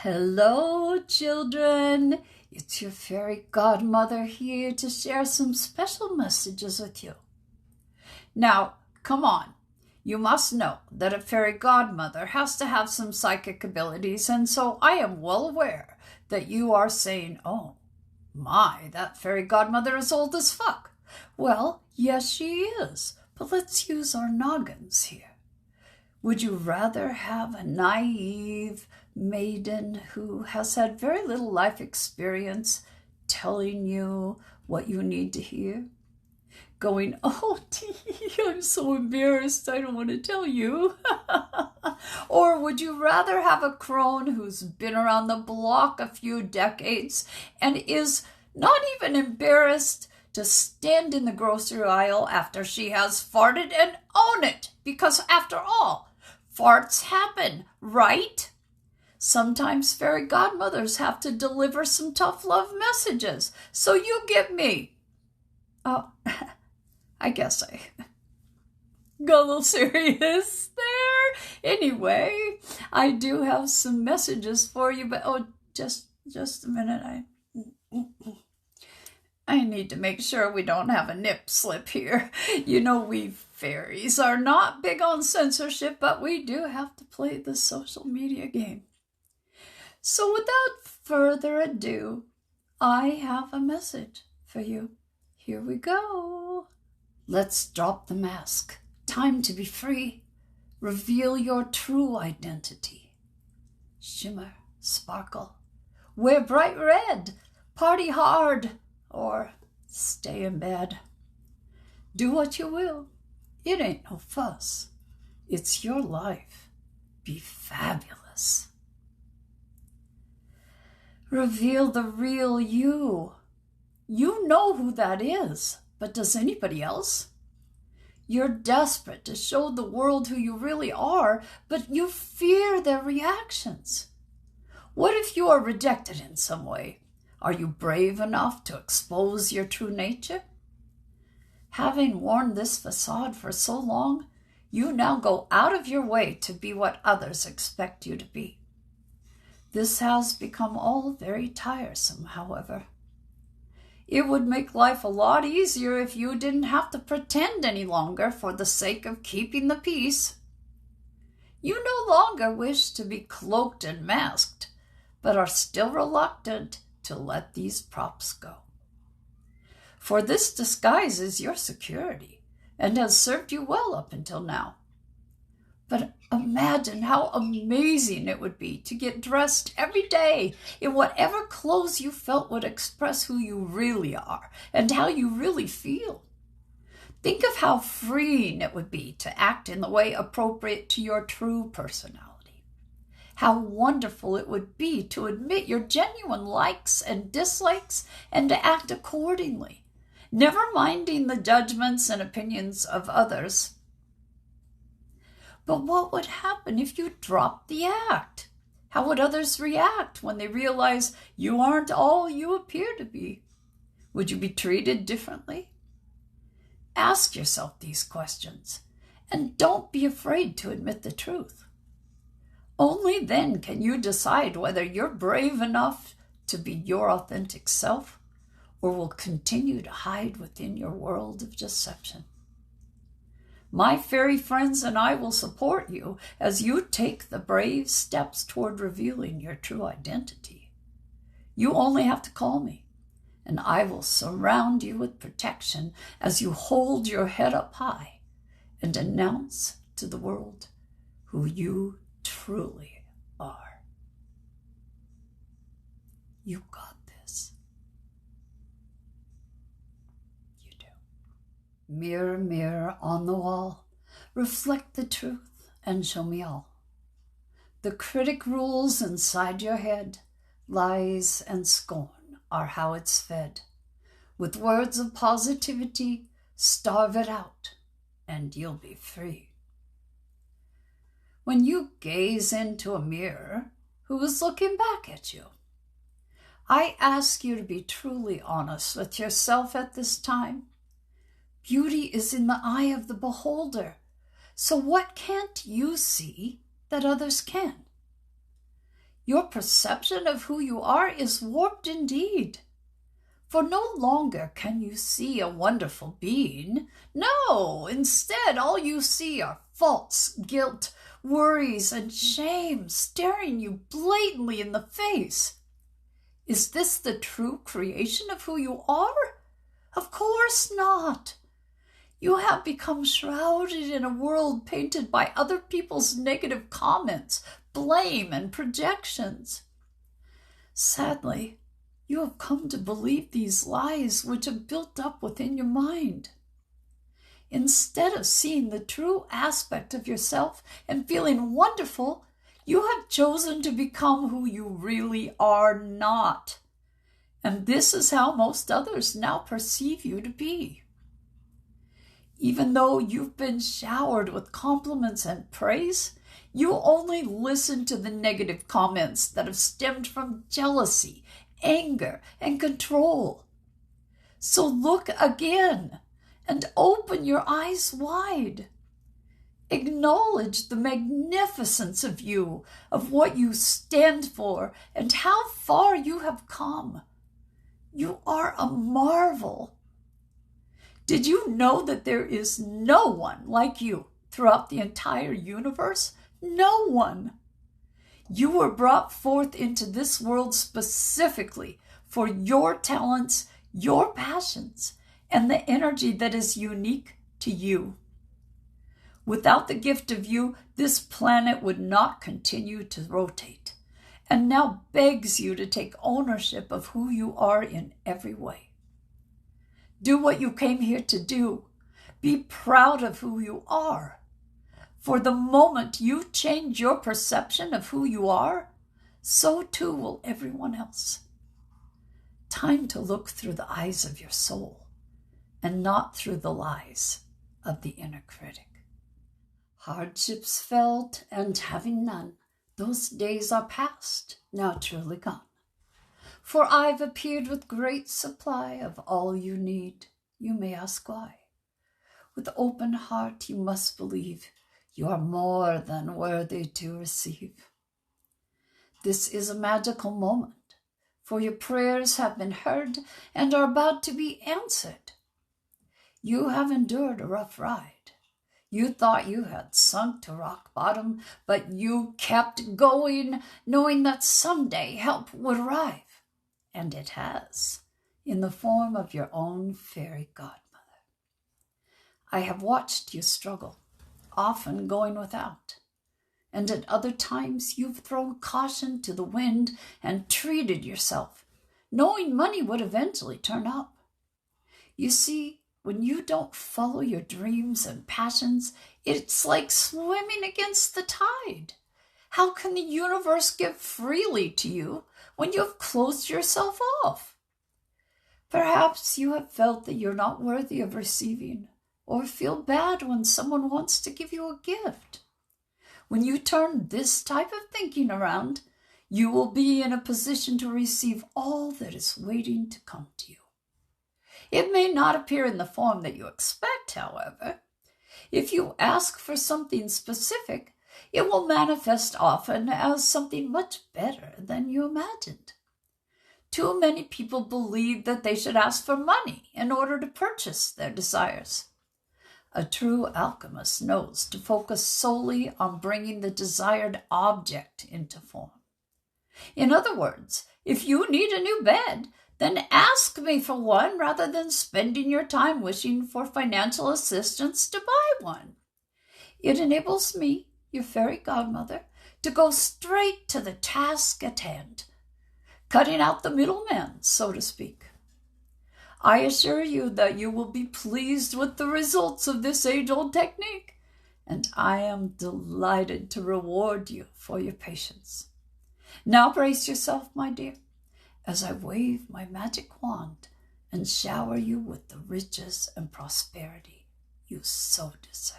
Hello, children. It's your fairy godmother here to share some special messages with you. Now, come on. You must know that a fairy godmother has to have some psychic abilities, and so I am well aware that you are saying, "Oh, my, that fairy godmother is old as fuck." Well, yes, she is, but let's use our noggins here. Would you rather have a naive maiden who has had very little life experience telling you what you need to hear? Going, "Oh, I'm so embarrassed, I don't want to tell you." Or would you rather have a crone who's been around the block a few decades and is not even embarrassed to stand in the grocery aisle after she has farted and own it? Because after all, farts happen, right? Sometimes fairy godmothers have to deliver some tough love messages. So you get me. Oh, I guess I got a little serious there. Anyway, I do have some messages for you, but just a minute. I need to make sure we don't have a nip slip here. You know, we fairies are not big on censorship, but we do have to play the social media game. So without further ado, I have a message for you. Here we go. Let's drop the mask. Time to be free. Reveal your true identity. Shimmer, sparkle. Wear bright red. Party hard. Or stay in bed. Do what you will. It ain't no fuss. It's your life. Be fabulous. Reveal the real you. You know who that is, but does anybody else? You're desperate to show the world who you really are, but you fear their reactions. What if you are rejected in some way? Are you brave enough to expose your true nature? Having worn this facade for so long, you now go out of your way to be what others expect you to be. This has become all very tiresome, however. It would make life a lot easier if you didn't have to pretend any longer for the sake of keeping the peace. You no longer wish to be cloaked and masked, but are still reluctant to let these props go. For this disguises your security and has served you well up until now. But imagine how amazing it would be to get dressed every day in whatever clothes you felt would express who you really are and how you really feel. Think of how freeing it would be to act in the way appropriate to your true personality. How wonderful it would be to admit your genuine likes and dislikes and to act accordingly, never minding the judgments and opinions of others. But what would happen if you dropped the act? How would others react when they realize you aren't all you appear to be? Would you be treated differently? Ask yourself these questions, and don't be afraid to admit the truth. Only then can you decide whether you're brave enough to be your authentic self or will continue to hide within your world of deception. My fairy friends and I will support you as you take the brave steps toward revealing your true identity. You only have to call me, and I will surround you with protection as you hold your head up high and announce to the world who you truly are. You got this. You do. Mirror, mirror on the wall, reflect the truth and show me all. The critic rules inside your head. Lies and scorn are how it's fed. With words of positivity, starve it out, and you'll be free. When you gaze into a mirror, who is looking back at you? I ask you to be truly honest with yourself at this time. Beauty is in the eye of the beholder. So what can't you see that others can? Your perception of who you are is warped indeed. For no longer can you see a wonderful being. No, instead, all you see are faults, guilt, worries, and shame staring you blatantly in the face. Is this the true creation of who you are? Of course not. You have become shrouded in a world painted by other people's negative comments, blame, and projections. Sadly, you have come to believe these lies which have built up within your mind. Instead of seeing the true aspect of yourself and feeling wonderful, you have chosen to become who you really are not. And this is how most others now perceive you to be. Even though you've been showered with compliments and praise, you only listen to the negative comments that have stemmed from jealousy, anger, and control. So look again and open your eyes wide. Acknowledge the magnificence of you, of what you stand for, and how far you have come. You are a marvel. Did you know that there is no one like you throughout the entire universe? No one. You were brought forth into this world specifically for your talents, your passions, and the energy that is unique to you. Without the gift of you, this planet would not continue to rotate, and now begs you to take ownership of who you are in every way. Do what you came here to do. Be proud of who you are. For the moment you change your perception of who you are, so too will everyone else. Time to look through the eyes of your soul and not through the lies of the inner critic. Hardships felt and having none, those days are past, now truly gone. For I've appeared with great supply of all you need. You may ask why. With open heart you must believe you are more than worthy to receive. This is a magical moment, for your prayers have been heard and are about to be answered. You have endured a rough ride. You thought you had sunk to rock bottom, but you kept going, knowing that someday help would arrive. And it has, in the form of your own fairy godmother. I have watched you struggle, often going without, and at other times you've thrown caution to the wind and treated yourself, knowing money would eventually turn up. You see, when you don't follow your dreams and passions, it's like swimming against the tide. How can the universe give freely to you when you have closed yourself off? Perhaps you have felt that you're not worthy of receiving, or feel bad when someone wants to give you a gift. When you turn this type of thinking around, you will be in a position to receive all that is waiting to come to you. It may not appear in the form that you expect, however. If you ask for something specific, it will manifest often as something much better than you imagined. Too many people believe that they should ask for money in order to purchase their desires. A true alchemist knows to focus solely on bringing the desired object into form. In other words, if you need a new bed, then ask me for one rather than spending your time wishing for financial assistance to buy one. It enables me, your fairy godmother, to go straight to the task at hand, cutting out the middleman, so to speak. I assure you that you will be pleased with the results of this age-old technique, and I am delighted to reward you for your patience. Now brace yourself, my dear, as I wave my magic wand and shower you with the riches and prosperity you so deserve.